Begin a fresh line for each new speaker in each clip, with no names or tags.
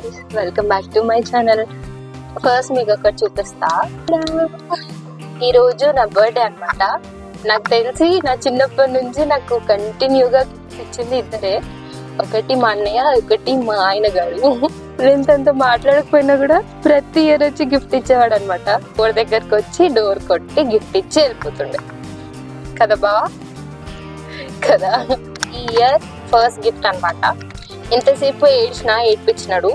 Guys, welcome back to my channel. First మీకు ఒకటి చూపిస్తా. ఈరోజు నా బర్త్డే అన్నమాట. నాకు తెలిసి నా చిన్నప్పటి నుంచి నాకు కంటిన్యూగా గిఫ్ట్స్ ఇచ్చింది ఇద్దరే. ఒకటి మా అన్నయ్య, ఒకటి మా ఆయన గారు. ఫ్రెండ్స్ మాట్లాడకపోయినా కూడా ప్రతి ఇయర్ వచ్చి గిఫ్ట్ ఇచ్చేవాడు అనమాట. డోర్ దగ్గరకు వచ్చి డోర్ కొట్టి గిఫ్ట్ ఇచ్చి వెళ్ళిపోతుండే కదా బావా కదా. ఈ ఇయర్ ఫస్ట్ గిఫ్ట్ అనమాట. ఇంతసేపు ఏడ్పించినాడు.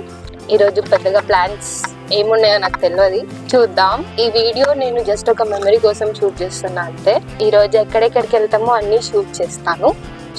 ఈరోజు పెద్దగా ప్లాన్స్ ఏమున్నాయో నాకు తెలియదు, చూద్దాం. ఈ వీడియో నేను జస్ట్ ఒక మెమరీ కోసం షూట్ చేస్తున్నా అంతే. ఈ రోజు ఎక్కడెక్కడికి వెళ్తామో అన్ని షూట్ చేస్తాను,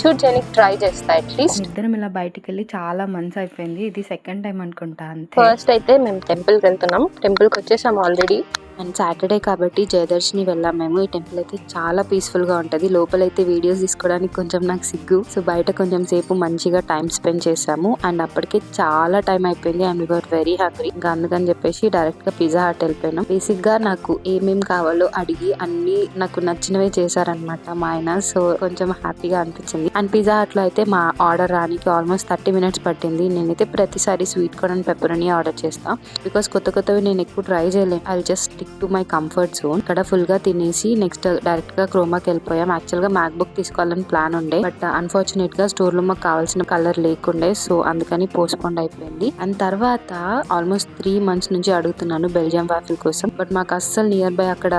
షూట్ చేయడానికి ట్రై చేస్తా. అట్లీస్ట్
ఇద్దరం ఇలా బయటికి వెళ్ళి చాలా మంత్స్ అయిపోయింది. ఇది సెకండ్ టైం అనుకుంటా. అంతే.
ఫస్ట్ అయితే మేము టెంపుల్కి వెళ్తున్నాం. టెంపుల్కి వచ్చేసాం ఆల్రెడీ. అండ్ సాటర్డే కాబట్టి జయదర్శిని వెళ్ళాం మేము. ఈ టెంపుల్ అయితే చాలా పీస్ఫుల్ గా ఉంటది. లోపలైతే వీడియోస్ తీసుకోవడానికి కొంచెం నాకు సిగ్గు. సో బయట కొంచెం సేపు మంచిగా టైం స్పెండ్ చేసాము. అండ్ అప్పటికే చాలా టైం అయిపోయింది అండ్ వీఆర్ వెరీ హంగ్రీ. ఇంకా అందుకని చెప్పేసి డైరెక్ట్ గా పిజ్జా హట్ వెళ్ళిపోయినాం. బేసిక్ గా నాకు ఏమేం కావాలో అడిగి అన్ని నాకు నచ్చినవే చేశారనమాట మా ఆయన. సో కొంచెం హ్యాపీగా అనిపించింది. అండ్ పిజ్జా హట్ లో అయితే మా ఆర్డర్ రానికి ఆల్మోస్ట్ 30 minutes పట్టింది. నేనైతే ప్రతిసారి sweet corn and pepperoni order చేస్తా, బికాస్ కొత్తవి నేను ఎక్కువ ట్రై చేయలేను. I just to my comfort zone. ఇక్కడ ఫుల్ గా తినేసి నెక్స్ట్ డైరెక్ట్ గా క్రోమాకి వెళ్ళిపోయాం. యాక్చువల్ గా మ్యాక్ బుక్ తీసుకోవాలని ప్లాన్ ఉండే, బట్ అన్ఫార్చునేట్ గా స్టోర్ లో మాకు కావాల్సిన కలర్ లేకుండే. సో అందుకని పోస్ట్పోండ్ అయిపోయింది. అండ్ తర్వాత ఆల్మోస్ట్ 3 months నుంచి అడుగుతున్నాను బెల్జియం వాఫిల్ కోసం, బట్ మాకు అస్సలు నియర్ బై అక్కడ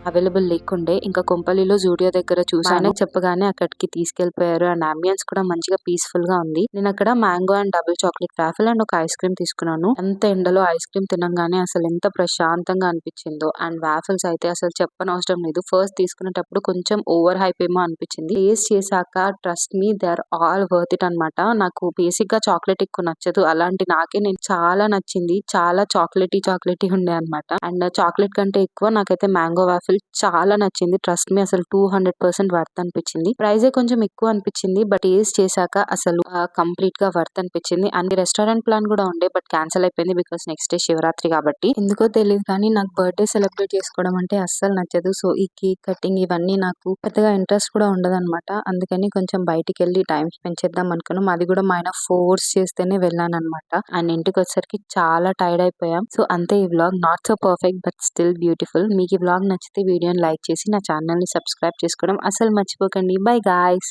అవైలబుల్ లేకుండే. ఇంకా కొంపల్లిలో జూడియో దగ్గర చూసాను, చెప్పగానే అక్కడికి తీసుకెళ్లిపోయారు. అండ్ అంబియన్స్ కూడా మంచిగా పీస్ఫుల్ గా ఉంది. నేను అక్కడ mango and double chocolate waffle and ఒక ఐస్ క్రీమ్ తీసుకున్నాను. అంత ఎండలో ఐస్ క్రీమ్ తినగానే అసలు ఎంత ప్రశాంతంగా అనిపించిందో. అండ్ వాఫిల్స్ అయితే అసలు చెప్పనవసరం లేదు. ఫస్ట్ తీసుకునేటప్పుడు కొంచెం ఓవర్ హైప్ ఏమో అనిపించింది. టేస్ట్ చేశాక trust me, they are all worth it అనమాట. నాకు బేసిక్ గా చాక్లెట్ ఎక్కువ నచ్చదు, అలాంటి నాకే నేను చాలా నచ్చింది. చాలా చాక్లెటీ ఉండే అనమాట. అండ్ చాక్లెట్ కంటే ఎక్కువ నాకైతే మ్యాంగో వాఫిల్ చాలా నచ్చింది. ట్రస్ట్ మీ, అసలు 200% వర్త్ అనిపించింది. ప్రైస్ కొంచెం ఎక్కువ అనిపించింది, బట్ టేస్ట్ చేశాక అసలు కంప్లీట్ గా వర్త్ అనిపించింది. అండ్ రెస్టారెంట్ ప్లాన్ కూడా ఉండే, బట్ క్యాన్సిల్ అయిపోయింది బికాస్ నెక్స్ట్ డే శివరాత్రి కాబట్టి. ఎందుకో తెలియదు కానీ నాకు బర్త్డే సెలబ్రేట్ చేసుకోవడం అంటే అస్సలు నచ్చదు. సో ఈ కేక్ కటింగ్ ఇవన్నీ నాకు పెద్దగా ఇంట్రెస్ట్ కూడా ఉండదు అనమాట. అందుకని కొంచెం బయటికి వెళ్ళి టైం స్పెండ్ చేద్దాం అనుకున్నాం. అది కూడా మా ఆయన ఫోర్స్ చేస్తేనే వెళ్ళాను అనమాట. అండ్ ఇంటికి వచ్చేసరికి చాలా టైర్డ్ అయిపోయాం. సో అంతే, ఈ vlog not so perfect but still beautiful. మీకు ఈ వ్లాగ్ నచ్చితే వీడియోని లైక్ చేసి నా ఛానల్ ని సబ్స్క్రైబ్ చేసుకోవడం అసలు మర్చిపోకండి. By guys.